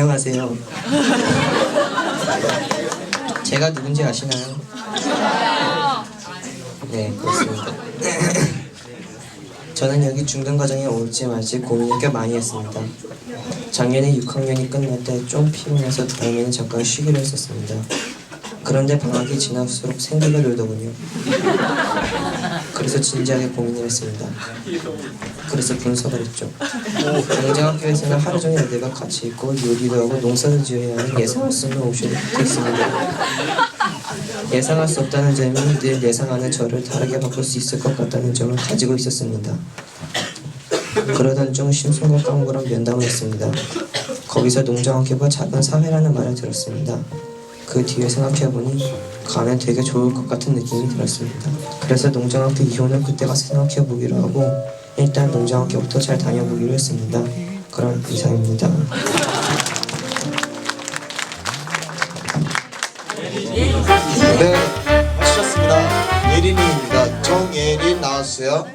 안녕하세요. 제가 누군지 아시나요? 네, 그렇습니다. 저는 여기 중등과정에 올지 말지 고민을 꽤 많이 했습니다. 작년에 6학년이 끝날 때 좀 피곤해서 다음에는 잠깐 쉬기로 했었습니다. 그런데 방학이 지날수록 생기가 늘더군요. 그래서 진지하게 고민을 했습니다. 그래서 분석을 했죠. 농장학교에서는 하루 종일 애들과 같이 있고 요리도 하고 농사도 지어야 하는 예상할 수 없는 옵션이 붙어있습니다. 예상할 수 없다는 점이 늘 예상하는 저를 다르게 바꿀 수 있을 것 같다는 점을 가지고 있었습니다. 그러던 중 심순과 깡부랑 면담을 했습니다. 거기서 농장학교가 작은 사회라는 말을 들었습니다. 그 뒤에 생각해보니 가면 되게 좋을 것 같은 느낌이 들었습니다. 그래서 농장학교 이혼을 그때 가서 생각해보기로 하고 일단 농장학교부터 잘 다녀보기로 했습니다. 그럼 이상입니다. 네, 마치셨습니다. 예린이입니다. 정예린 나와주세요.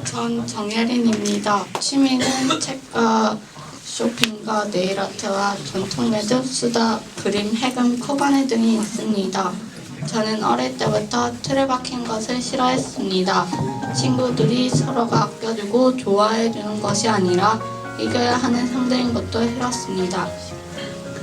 전 정예린입니다. 취미는 책과 쇼핑과 네일아트와 전통 매듭, 수다, 그림, 해금, 코바늘 등이 있습니다. 저는 어릴 때부터 틀에 박힌 것을 싫어했습니다. 친구들이 서로가 아껴주고 좋아해주는 것이 아니라 이겨야 하는 상대인 것도 싫었습니다.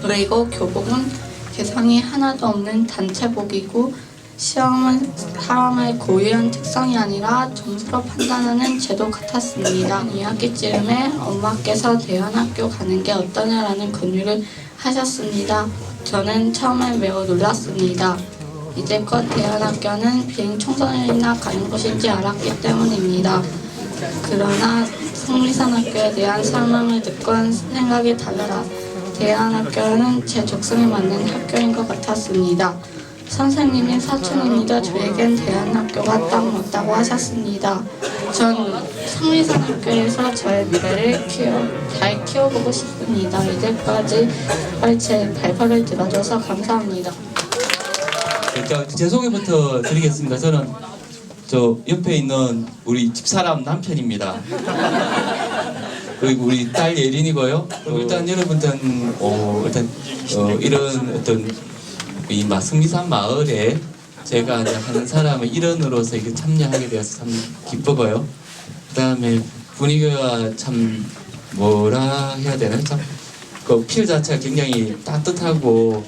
그리고 교복은 개성이 하나도 없는 단체복이고 시험은 사람의 고유한 특성이 아니라 점수로 판단하는 제도 같았습니다. 2학기쯤에 엄마께서 대안학교 가는 게 어떠냐라는 권유를 하셨습니다. 저는 처음에 매우 놀랐습니다. 이제껏 대안학교는 비행 청소년이나 가는 곳인지 알았기 때문입니다. 그러나 성리산학교에 대한 설명을 듣곤 생각이 달라 대안학교는 제 적성에 맞는 학교인 것 같았습니다. 선생님이 사촌입니다. 저에겐 대안학교가 딱 맞다고 하셨습니다. 전 성리산학교에서 저의 미래를 잘 키워보고 싶습니다. 이제까지 제 발표를 들어줘서 감사합니다. 제 소개부터 드리겠습니다. 저는 저 옆에 있는 우리 집사람 남편입니다. 그리고 우리 딸 예린이고요. 일단 여러분들은 이런 어떤 이 성리산 마을에 제가 이제 하는 사람의 일원으로서 이렇게 참여하게 되어서 참 기쁘고요. 그다음에 분위기가 참 뭐라 해야 되나 참 그 필 자체가 굉장히 따뜻하고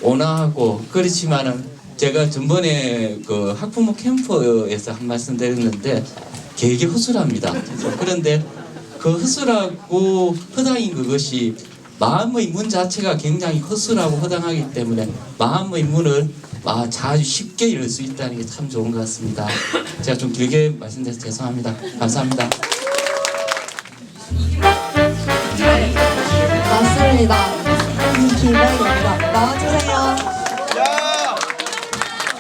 온화하고 그렇지만은 제가 전번에 그 학부모 캠프에서 한 말씀 드렸는데 되게 허술합니다. 그런데 그 허술하고 허당인 그것이 마음의 문 자체가 굉장히 허술하고 허당하기 때문에 마음의 문을 자주 쉽게 열 수 있다는 게 참 좋은 것 같습니다. 제가 좀 길게 말씀드려서 죄송합니다. 감사합니다. 맞습니다. 김혜입니다. 나와주세요.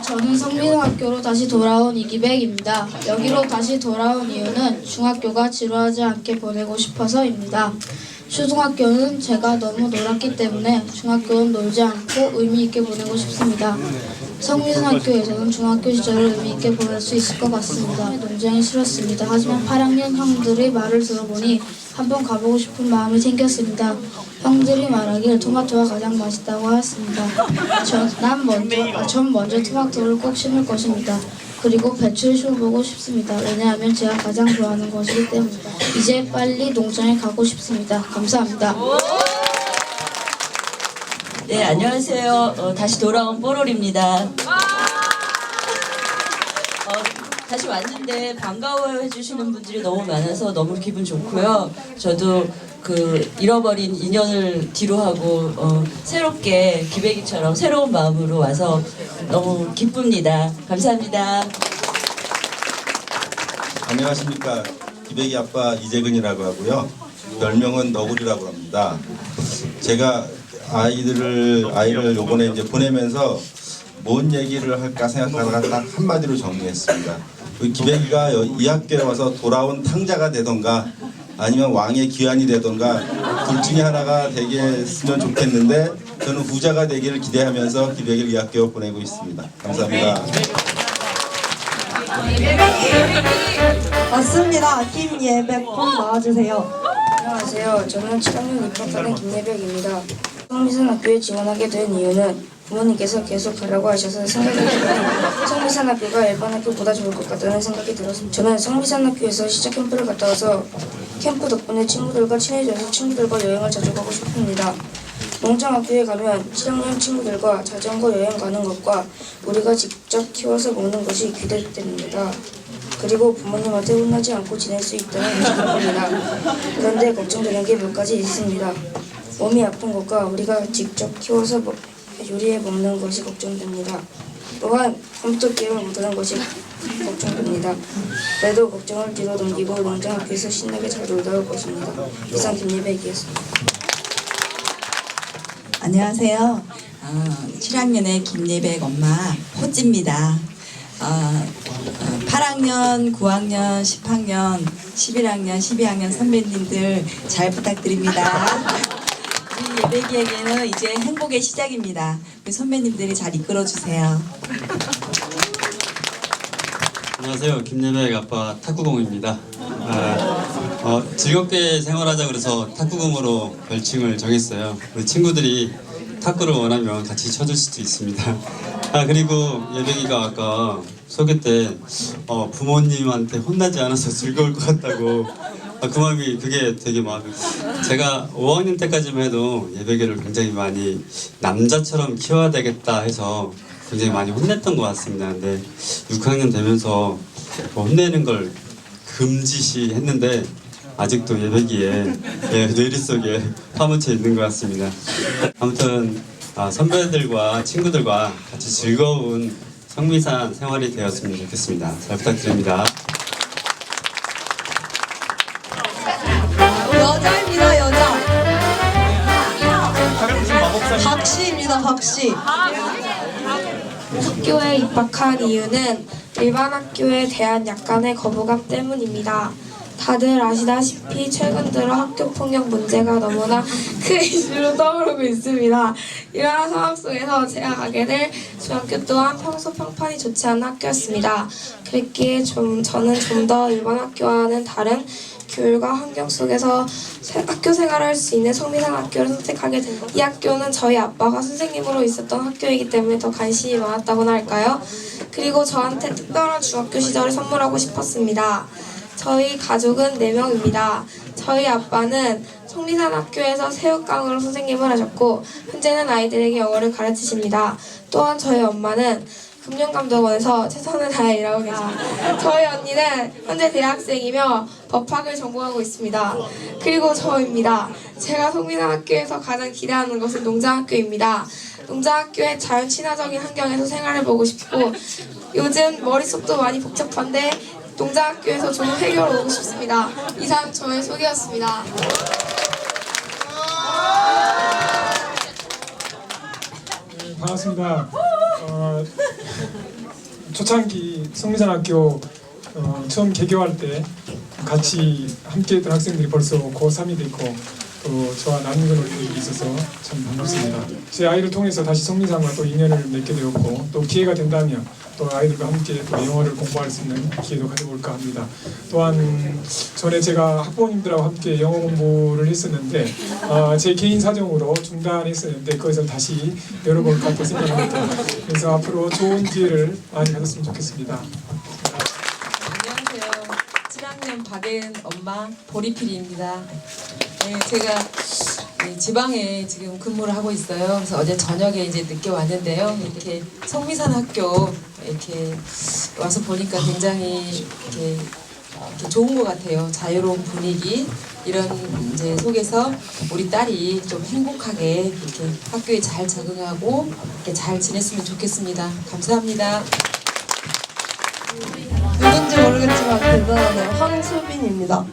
저는 성민학교로 다시 돌아온 이기백입니다. 여기로 다시 돌아온 이유는 중학교가 지루하지 않게 보내고 싶어서입니다. 초등학교는 제가 너무 놀았기 때문에 중학교는 놀지 않고 의미 있게 보내고 싶습니다. 성민학교에서는 중학교 시절을 의미 있게 보낼 수 있을 것 같습니다. 농장이 싫었습니다. 하지만 8학년 형들의 말을 들어보니 한번 가보고 싶은 마음이 생겼습니다. 형들이 말하길 토마토가 가장 맛있다고 하였습니다. 전 먼저 토마토를 꼭 심을 것입니다. 그리고 배추를 심어보고 싶습니다. 왜냐하면 제가 가장 좋아하는 것이기 때문입니다. 이제 빨리 농장에 가고 싶습니다. 감사합니다. 네, 안녕하세요. 다시 돌아온 뽀롤입니다. 다시 왔는데 반가워해 주시는 분들이 너무 많아서 너무 기분 좋고요. 저도 그 잃어버린 인연을 뒤로하고 새롭게 기백이처럼 새로운 마음으로 와서 너무 기쁩니다. 감사합니다. 안녕하십니까. 기백이 아빠 이재근이라고 하고요. 별명은 너구리라고 합니다. 제가 아이를 요번에 이제 보내면서 뭔 얘기를 할까 생각하다가 딱 한마디로 정리했습니다. 기백이가 이 학교에 와서 돌아온 탕자가 되던가 아니면 왕의 귀환이 되던가 둘 중에 하나가 되겠으면 좋겠는데 저는 후자가 되기를 기대하면서 기백이를 이 학교에 보내고 있습니다. 감사합니다. 맞습니다. 김예백 꼭 나와주세요. 안녕하세요. 저는 7학년 입학하는 김예백입니다. 성미산학교에 지원하게 된 이유는 부모님께서 계속 가라고 하셔서 생각이 들고 성미산학교가 일반 학교보다 좋을 것 같다는 생각이 들었습니다. 저는 성미산학교에서 시작 캠프를 갔다 와서 캠프 덕분에 친구들과 친해져서 친구들과 여행을 자주 가고 싶습니다. 농장학교에 가면 7학년 친구들과 자전거 여행 가는 것과 우리가 직접 키워서 먹는 것이 기대됩니다. 그리고 부모님한테 혼나지 않고 지낼 수 있다는 기대입니다. 그런데 걱정되는 게 몇 가지 있습니다. 몸이 아픈 것과 우리가 직접 키워서 요리해 먹는 것이 걱정됩니다. 또한 컴퓨터 게임을 못하는 것이 걱정됩니다. 그래도 걱정을 뒤로 넘기고 농장학교에서 신나게 잘 놀다 올 것입니다. 이상 김예백이었습니다. 안녕하세요. 7학년의 김예백 엄마 호찌입니다. 8학년, 9학년, 10학년, 11학년, 12학년 선배님들 잘 부탁드립니다. 우리 예백이에게는 이제 행복의 시작입니다. 우리 선배님들이 잘 이끌어주세요. 안녕하세요. 김예백 아빠 탁구공입니다. 즐겁게 생활하자 그래서 탁구공으로 별칭을 정했어요. 우리 친구들이 탁구를 원하면 같이 쳐줄 수도 있습니다. 그리고 예백이가 아까 소개 때 부모님한테 혼나지 않아서 즐거울 것 같다고 그 마음이 그게 되게 마음이 제가 5학년 때까지만 해도 예백이를 굉장히 많이 남자처럼 키워야 되겠다 해서 굉장히 많이 혼냈던 것 같습니다. 근데 6학년 되면서 혼내는 걸 금지시 했는데 아직도 예백이의 뇌리 속에 파묻혀 있는 것 같습니다. 아무튼 선배들과 친구들과 같이 즐거운 성미산 생활이 되었으면 좋겠습니다. 잘 부탁드립니다. 여자입니다, 여자. 박씨입니다, 박씨. 학교에 입학한 이유는 일반 학교에 대한 약간의 거부감 때문입니다. 다들 아시다시피 최근 들어 학교 폭력 문제가 너무나 큰 이슈로 떠오르고 있습니다. 이러한 상황 속에서 제가 가게 될 중학교 또한 평소 평판이 좋지 않은 학교였습니다. 그랬기에 저는 좀 더 일반 학교와는 다른 교육과 환경 속에서 학교 생활을 할 수 있는 성미산 학교를 선택하게 된 것. 이 학교는 저희 아빠가 선생님으로 있었던 학교이기 때문에 더 관심이 많았다고나 할까요? 그리고 저한테 특별한 중학교 시절을 선물하고 싶었습니다. 저희 가족은 4명입니다. 저희 아빠는 성미산 학교에서 새우깡으로 선생님을 하셨고 현재는 아이들에게 영어를 가르치십니다. 또한 저희 엄마는 금융감독원에서 최선을 다해 일하고 계십니다. 저희 언니는 현재 대학생이며 법학을 전공하고 있습니다. 그리고 저입니다. 제가 성미산 학교에서 가장 기대하는 것은 농장학교입니다. 농장학교의 자연 친화적인 환경에서 생활해보고 싶고 요즘 머릿속도 많이 복잡한데 농장학교에서 좀 해결을 오고 싶습니다. 이상 저의 소개였습니다. 반갑습니다. 초창기 성미산학교 처음 개교할 때 같이 함께했던 학생들이 벌써 고3이 됐고 또 저와 나누는 일이 있어서 참 반갑습니다. 제 아이를 통해서 다시 성미산과 또 인연을 맺게 되었고 또 기회가 된다면 또 아이들과 함께 또 영어를 공부할 수 있는 기회도 가져볼까 합니다. 또한 전에 제가 학부모님들하고 함께 영어 공부를 했었는데 제 개인 사정으로 중단했었는데 그것을 다시 열어볼까 또 생각합니다. 그래서 앞으로 좋은 기회를 많이 가졌으면 좋겠습니다. 안녕하세요. 7학년 박예은 엄마 보리필입니다. 네, 제가 지방에 지금 근무를 하고 있어요. 그래서 어제 저녁에 이제 늦게 왔는데요. 이렇게 성미산 학교 이렇게 와서 보니까 굉장히 이렇게 좋은 것 같아요. 자유로운 분위기 이런 이제 속에서 우리 딸이 좀 행복하게 이렇게 학교에 잘 적응하고 이렇게 잘 지냈으면 좋겠습니다. 감사합니다. 누군지 모르겠지만 대단하네요. 황수빈입니다.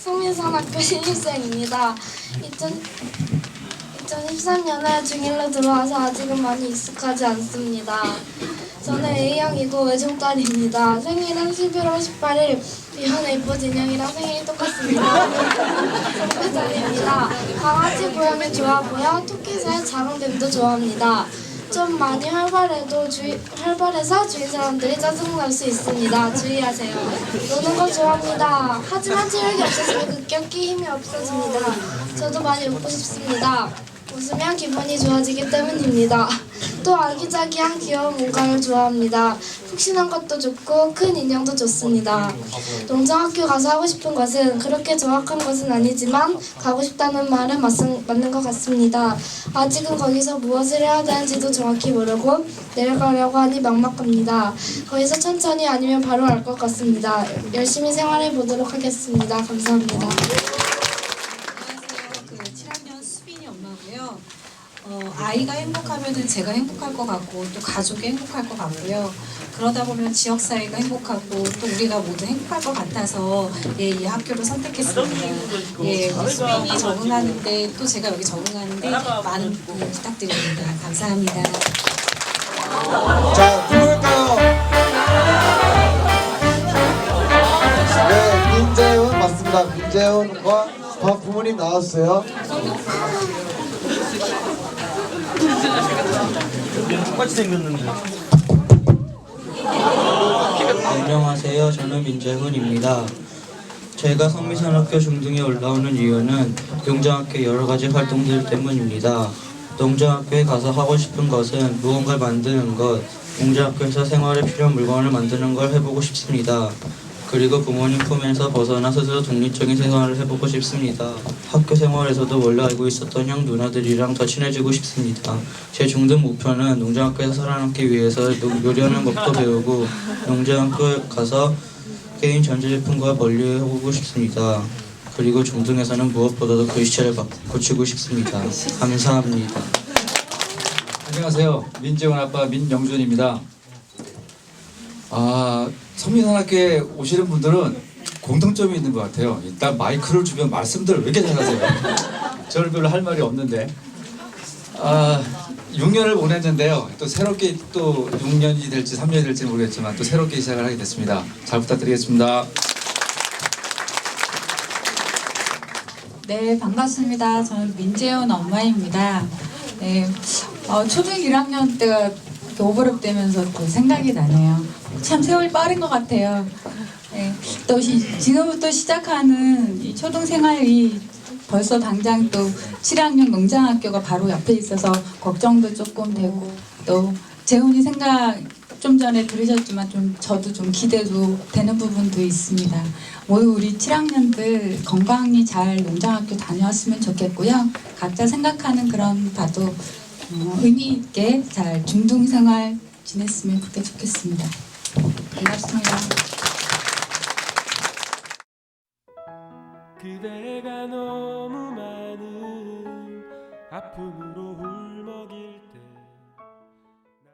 성민산학교 신입생입니다. 2013년에 중1로 들어와서 아직은 많이 익숙하지 않습니다. 저는 A형이고 외종딸입니다. 생일은 11월 18일 비현의 이뻐 진영이랑 생일이 똑같습니다. 정배자입니다. 강아지 고양이 좋아하고요. 토끼 새 자롱뱀도 좋아합니다. 좀 많이 활발해서 주위 사람들이 짜증날 수 있습니다. 주의하세요. 노는 거 좋아합니다. 하지만 체력이 없어서 급격히 힘이 없어집니다. 저도 많이 웃고 싶습니다. 웃으면 기분이 좋아지기 때문입니다. 또 아기자기한 귀여운 뭔가를 좋아합니다. 푹신한 것도 좋고 큰 인형도 좋습니다. 농장학교 가서 하고 싶은 것은 그렇게 정확한 것은 아니지만 가고 싶다는 말은 맞는 것 같습니다. 아직은 거기서 무엇을 해야 되는지도 정확히 모르고 내려가려고 하니 막막합니다. 거기서 천천히 아니면 바로 알 것 같습니다. 열심히 생활해 보도록 하겠습니다. 감사합니다. 아이가 행복하면 제가 행복할 것 같고 또 가족이 행복할 것 같고요. 그러다 보면 지역사회가 행복하고 또 우리가 모두 행복할 것 같아서 이 학교를 선택했습니다. 수빈이 적응하는데 또 제가 여기 적응하는데 많은 부탁드립니다. 감사합니다. 자, 누굴까요? 네, 민재훈 맞습니다. 민재훈과 부모님 나왔어요. 똑같이 생겼는데. 안녕하세요. 저는 민재훈입니다. 제가 성미산학교 중등에 올라오는 이유는 농장학교 여러 가지 활동들 때문입니다. 농장학교에 가서 하고 싶은 것은 무언가를 만드는 것, 농장학교에서 생활에 필요한 물건을 만드는 걸 해보고 싶습니다. 그리고 부모님 품에서 벗어나 스스로 독립적인 생활을 해보고 싶습니다. 학교 생활에서도 원래 알고 있었던 형 누나들이랑 더 친해지고 싶습니다. 제 중등 목표는 농장학교에서 살아남기 위해서 요리하는 법도 배우고 농장학교에 가서 개인 전자제품과 멀리해보고 싶습니다. 그리고 중등에서는 무엇보다도 글씨체를 고치고 싶습니다. 감사합니다. 안녕하세요. 민재훈 아빠 민영준입니다. 성민산학교에 오시는 분들은 공통점이 있는 것 같아요. 일단 마이크를 주면 말씀들을 왜 이렇게 잘하세요? 저는 별로 할 말이 없는데 6년을 보냈는데요. 또 새롭게 또 6년이 될지 3년이 될지 모르겠지만 또 새롭게 시작을 하게 됐습니다. 잘 부탁드리겠습니다. 네, 반갑습니다. 저는 민재훈 엄마입니다. 네, 초등 1학년 때가 오버랩 되면서 또 생각이 나네요. 참 세월이 빠른 것 같아요. 네, 또 지금부터 시작하는 이 초등 생활이 벌써 당장 또 7학년 농장학교가 바로 옆에 있어서 걱정도 조금 되고 또 재훈이 생각 좀 전에 들으셨지만 저도 좀 기대도 되는 부분도 있습니다. 모두 우리 7학년들 건강히 잘 농장학교 다녀왔으면 좋겠고요. 각자 생각하는 그런 바도 의미 있게 잘 중등생활 지냈으면 그렇게 좋겠습니다. 반갑습니다. 그대가 너무 많은 아픔으로